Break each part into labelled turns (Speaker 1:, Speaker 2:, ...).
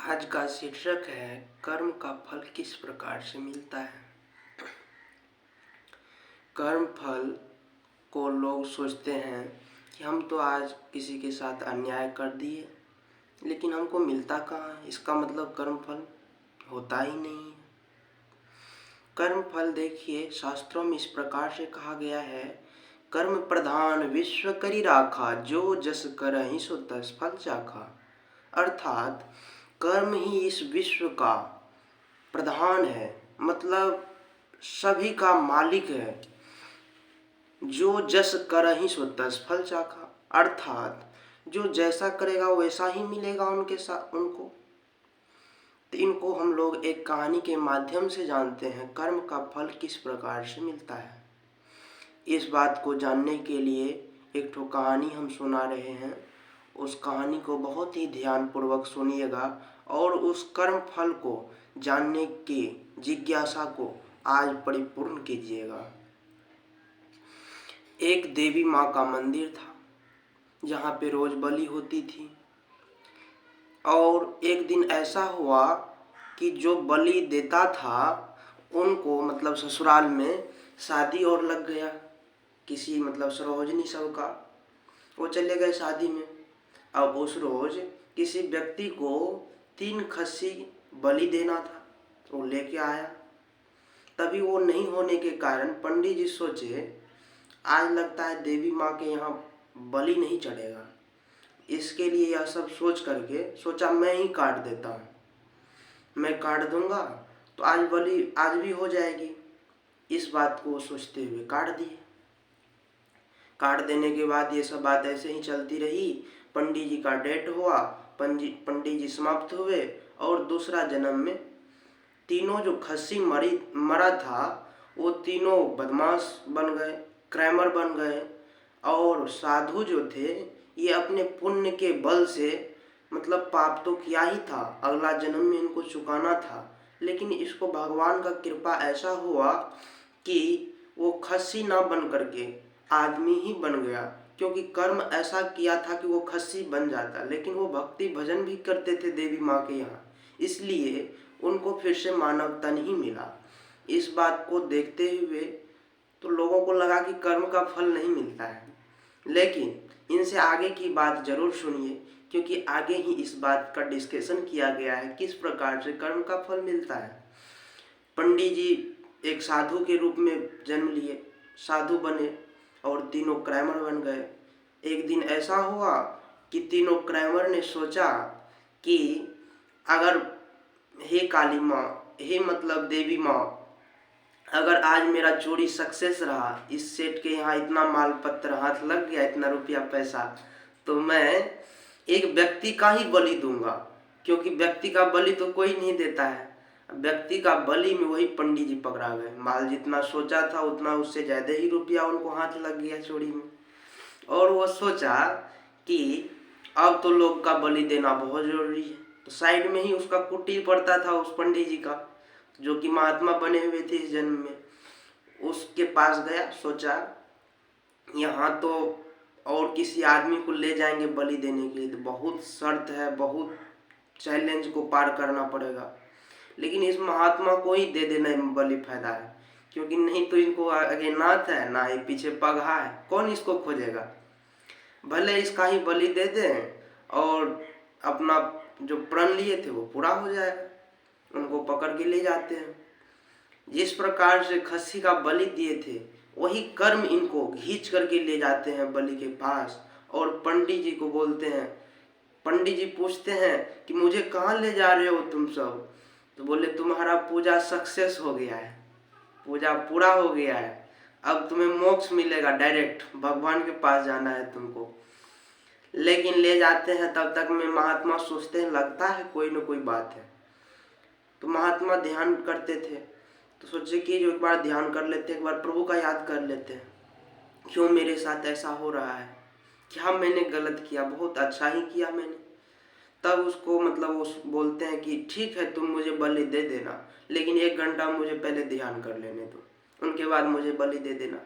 Speaker 1: आज का शीर्षक है कर्म का फल किस प्रकार से मिलता है। कर्म फल को लोग सोचते हैं कि हम तो आज किसी के साथ अन्याय कर दिए, लेकिन हमको मिलता कहाँ है। इसका मतलब कर्म फल होता ही नहीं है। कर्म फल देखिए, शास्त्रों में इस प्रकार से कहा गया है, कर्म प्रधान विश्व करी राखा, जो जस करहि सो तस फल चाखा। अर्थात कर्म ही इस विश्व का प्रधान है, मतलब सभी का मालिक है। जो जस करहि सो तस फल चाखा, अर्थात जो जैसा करेगा वैसा ही मिलेगा उनके साथ उनको। तो इनको हम लोग एक कहानी के माध्यम से जानते हैं, कर्म का फल किस प्रकार से मिलता है। इस बात को जानने के लिए एक ठो कहानी हम सुना रहे हैं। उस कहानी को बहुत ही ध्यानपूर्वक सुनिएगा और उस कर्म फल को जानने की जिज्ञासा को आज परिपूर्ण कीजिएगा। एक देवी माँ का मंदिर था, जहाँ पे रोज बलि होती थी। और एक दिन ऐसा हुआ कि जो बलि देता था उनको मतलब ससुराल में शादी और लग गया, किसी मतलब सरोजनी सब का। वो चले गए शादी में। अब उस रोज किसी व्यक्ति को 3 खस्सी बलि देना था, वो लेके आया। तभी वो नहीं होने के कारण पंडित जी सोचे, आज लगता है देवी माँ के यहाँ बलि नहीं चढ़ेगा। इसके लिए यह सब सोच करके सोचा, मैं ही काट देता हूँ। मैं काट दूंगा तो आज बलि आज भी हो जाएगी। इस बात को सोचते हुए काट दिए। काट देने के बाद ये सब बात ऐसे ही चलती रही। पंडित जी का डेथ हुआ, पंडित जी समाप्त हुए और दूसरा जन्म में तीनों जो खस्सी मरा था वो तीनों बदमाश बन गए, क्रैमर बन गए। और साधु जो थे ये अपने पुण्य के बल से मतलब पाप तो किया ही था, अगला जन्म में इनको चुकाना था, लेकिन इसको भगवान का कृपा ऐसा हुआ कि वो खस्सी ना बन करके आदमी ही बन गया। क्योंकि कर्म ऐसा किया था कि वो खस्सी बन जाता, लेकिन वो भक्ति भजन भी करते थे देवी माँ के यहाँ, इसलिए उनको फिर से मानव तन ही मिला। इस बात को देखते हुए तो लोगों को लगा कि कर्म का फल नहीं मिलता है, लेकिन इनसे आगे की बात जरूर सुनिए, क्योंकि आगे ही इस बात का डिस्कशन किया गया है किस प्रकार से कर्म का फल मिलता है। पंडित जी एक साधु के रूप में जन्म लिए, साधु बने और तीनों क्रैमर बन गए। एक दिन ऐसा हुआ कि तीनों क्रैमर ने सोचा कि अगर हे काली माँ, हे मतलब देवी माँ, अगर आज मेरा चोरी सक्सेस रहा, इस सेठ के यहाँ इतना माल पत्र हाथ लग गया, इतना रुपया पैसा, तो मैं एक व्यक्ति का ही बलि दूंगा। क्योंकि व्यक्ति का बलि तो कोई नहीं देता है। व्यक्ति का बलि में वही पंडित जी पकड़ा गए। माल जितना सोचा था उतना उससे ज्यादा ही रुपया उनको हाथ लग गया चोरी में। और वो सोचा कि अब तो लोग का बलि देना बहुत जरूरी है। तो साइड में ही उसका कुटीर पड़ता था उस पंडित जी का, जो कि महात्मा बने हुए थे इस जन्म में। उसके पास गया, सोचा यहाँ तो और किसी आदमी को ले जाएंगे बलि देने के लिए तो बहुत शर्त है, बहुत चैलेंज को पार करना पड़ेगा, लेकिन इस महात्मा को ही दे देने में बलि फायदा है। क्योंकि नहीं तो इनको आगे नाथ है ना ही पीछे पगहा है, कौन इसको खोजेगा। भले इसका ही बलि दे दें और अपना जो प्रण लिए थे वो पूरा हो जाएगा। उनको पकड़ के ले जाते हैं। जिस प्रकार से खस्सी का बलि दिए थे वही कर्म इनको खींच करके ले जाते हैं बलि के पास और पंडित जी को बोलते हैं। पंडित जी पूछते हैं कि मुझे कहाँ ले जा रहे हो तुम सब। तो बोले तुम्हारा पूजा सक्सेस हो गया है, पूजा पूरा हो गया है, अब तुम्हें मोक्ष मिलेगा, डायरेक्ट भगवान के पास जाना है तुमको। लेकिन ले जाते हैं तब तक में महात्मा सोचते हैं लगता है कोई न कोई बात है। तो महात्मा ध्यान करते थे तो सोचे कि जो एक बार ध्यान कर लेते, एक बार प्रभु का याद कर लेते हैं, क्यों मेरे साथ ऐसा हो रहा है, क्या मैंने गलत किया, बहुत अच्छा ही किया मैंने। तब उसको मतलब वो बोलते हैं कि ठीक है तुम मुझे बलि दे देना, लेकिन 1 घंटा मुझे पहले ध्यान कर लेने दो, उनके बाद मुझे बलि दे देना।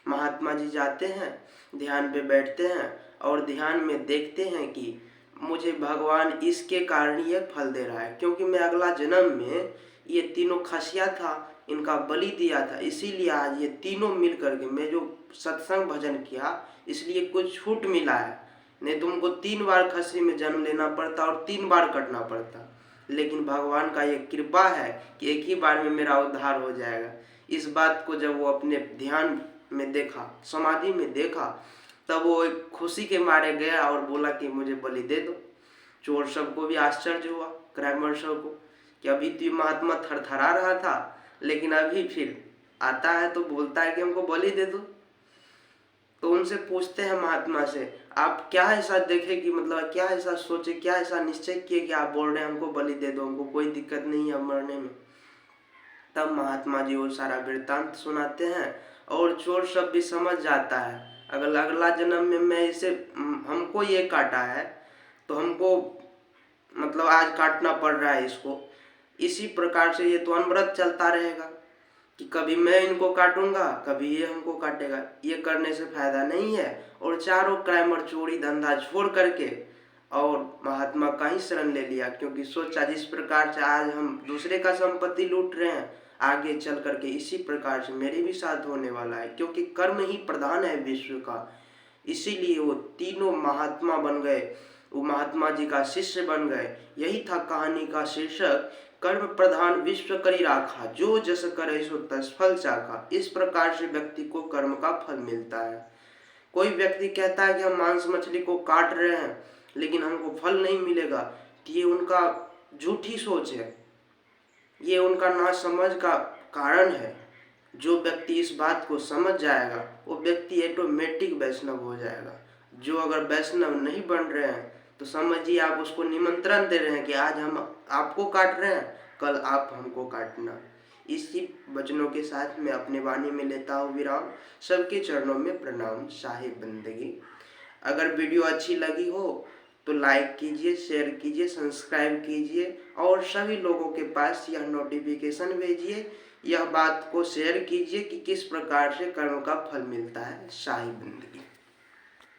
Speaker 1: महात्मा जी जाते हैं, ध्यान पे बैठते हैं और ध्यान में देखते हैं कि मुझे भगवान इसके कारण ये फल दे रहा है, क्योंकि मैं अगला जन्म में ये तीनों खसिया था, इनका बलि दिया था, इसीलिए आज ये तीनों मिल करके मैं जो सत्संग भजन किया, इसलिए कुछ छूट मिला है। नहीं तुमको 3 बार खसी में जन्म लेना पड़ता और 3 बार कटना पड़ता, लेकिन भगवान का ये कृपा है कि एक ही बार में मेरा उद्धार हो जाएगा। इस बात को जब वो अपने ध्यान में देखा, समाधि में देखा, तब वो एक खुशी के मारे गया और बोला कि मुझे बलि दे दो। चोर सबको भी आश्चर्य हुआ, क्रैमर सबको, कि अभी तो महात्मा थरथरा रहा था, लेकिन अभी फिर आता है तो बोलता है कि हमको बलि दे दो। तो उनसे पूछते हैं महात्मा से, आप क्या ऐसा देखे कि मतलब क्या ऐसा सोचे, क्या ऐसा निश्चय किए कि आप बोल रहे हैं हमको बलि दे दो, हमको कोई दिक्कत नहीं है मरने में। तब महात्मा जी वो सारा वृत्तांत सुनाते हैं और चोर सब भी समझ जाता है, अगर अगला जन्म में मैं इसे हमको ये काटा है तो हमको मतलब आज काटना पड़ रहा है इसको, इसी प्रकार से ये तो अनवरत चलता रहेगा कि कभी मैं इनको काटूंगा, कभी ये हमको काटेगा। ये करने से फायदा नहीं है। और चारों क्राइमर चोरी धंधा छोड़ करके और महात्मा का ही शरण ले लिया, क्योंकि सोचा जिस प्रकार से आज हम दूसरे का संपत्ति लूट रहे हैं, आगे चल करके इसी प्रकार से मेरे भी साथ होने वाला है, क्योंकि कर्म ही प्रधान है विश्व का। इसीलिए वो तीनों महात्मा बन गए, वो महात्मा जी का शिष्य बन गए। यही था कहानी का शीर्षक, कर्म प्रधान विश्व करी राखा, जो जस करे सो तस फल चाखा। इस प्रकार से व्यक्ति को कर्म का फल मिलता है। कोई व्यक्ति कहता है कि हम मांस मछली को काट रहे हैं लेकिन हमको फल नहीं मिलेगा, तो ये उनका झूठी सोच है, ये उनका नासमझ का कारण है। जो व्यक्ति इस बात को समझ जाएगा वो व्यक्ति ऑटोमेटिक वैष्णव हो जाएगा। जो अगर वैष्णव नहीं बन रहे हैं तो समझिए आप उसको निमंत्रण दे रहे हैं कि आज हम आपको काट रहे हैं, कल आप हमको काटना। इसी वचनों के साथ मैं अपने वाणी में लेता हूँ विराम। सबके चरणों में प्रणाम, साहिब बंदगी। अगर वीडियो अच्छी लगी हो तो लाइक कीजिए, शेयर कीजिए, सब्सक्राइब कीजिए और सभी लोगों के पास यह नोटिफिकेशन भेजिए। यह बात को शेयर कीजिए कि किस प्रकार से कर्म का फल मिलता है। साहिब बंदगी।